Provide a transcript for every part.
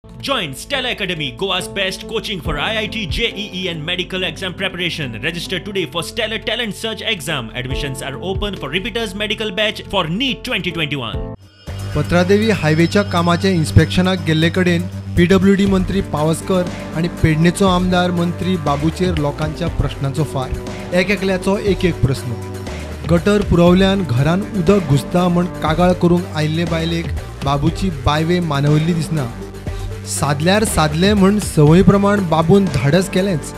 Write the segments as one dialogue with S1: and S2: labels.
S1: Join Stella Academy, Goa's best coaching for IIT, JEE and medical exam preparation. Register today for Stellar Talent Search exam. Admissions are open for repeaters medical batch for NEET 2021.
S2: Patradevi हायवेच्या कामाचे इन्स्पेक्शनाक गेल्ले कडेन PWD मंत्री पावसकर आणि पेडणेचो आमदार मंत्री बाबूचेर लोकांच्या प्रश्नांचो फार एकल्याचो एक प्रश्न. गटर पुरवल्यान घरान उदक घुसता म्हण कागाळ करूंक आयिल्ले बायलेक बाबूची बायवे मानवल्ली दिसना. सादल्यार सादले म्हण संवय प्रमाण बाबून धाडस केलेंच.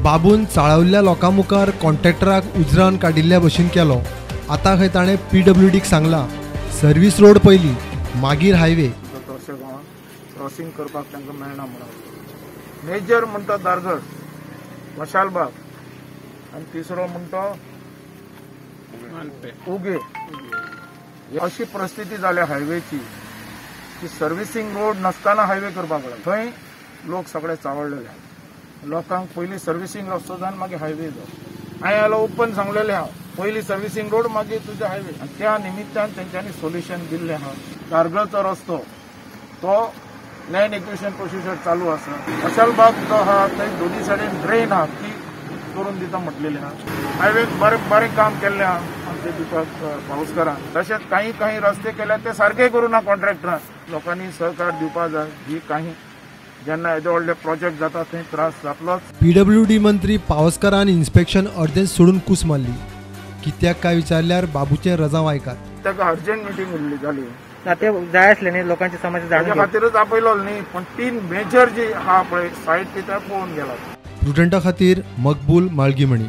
S2: बाबून चाळवल्ल्या लोकां मुखार कॉन्ट्रॅक्टराक उजरावन काडिल्ल्या भशेन केलो. आतां खंय ताणें PWDक सांगलां सर्वीस रोड पयली मागीर हायवे.
S3: क्रॉसिंग करपाक तांकां मेळना म्हणून मेजर म्हणटा दारगड मशालबाग आनी तिसरो म्हणटा उगे. अशी परिस्थिती जाल्या हायवेची की सर्विसींग रोड नासतना हायवे करपाक लागला. थंय लोक सगळे चावळलेले. लोकांक पयलीं सर्विसींग रस्तो जावन मागीर हायवे जाय. हांवें जाल्यार ओपन सांगलेलें आहा पयलीं सर्विसींग रोड मागीर तुजे हायवे. त्या निमित्तान तेंच्यांनी सोल्युशन दिल्लें आहा. दारगळचो रस्तो तो लँड एक्विजिशन प्रोसिजर चालू आसा. मशालबाग जो आहा थंय दोनी सायडीन ड्रेन आहा ती करून दिता म्हटलेलें आहा. हायवेक बरें काम केल्लें आहा आमचे दिपक पावसकरान. तशेंच काही रस्ते केल्या ते सारके करूना कॉन्ट्रॅक्टरान. लोकांनी सहकार दिवपा जाय. ही काही जेन्ना येदे व्हडले प्रोजेक्ट जाता थंय त्रास जातलोच.
S2: PWD मंत्री पावसकरान इन्स्पेक्शन अर्देंच सोडून कूस मारली. कित्याक काय विचारल्यार बाबूचें रजाव आयकात.
S3: ताका अर्जंट मिटींग उरली जाली.
S4: ते जाय आसले न्ही लोकांची समस्या जाणून
S3: खातीरच आपयलो न्ही. पण 3 मेजर जी आहा पळय सायट ती पळोवन गेला.
S2: प्रुडंटा खातीर मकबूल माळगीमणी.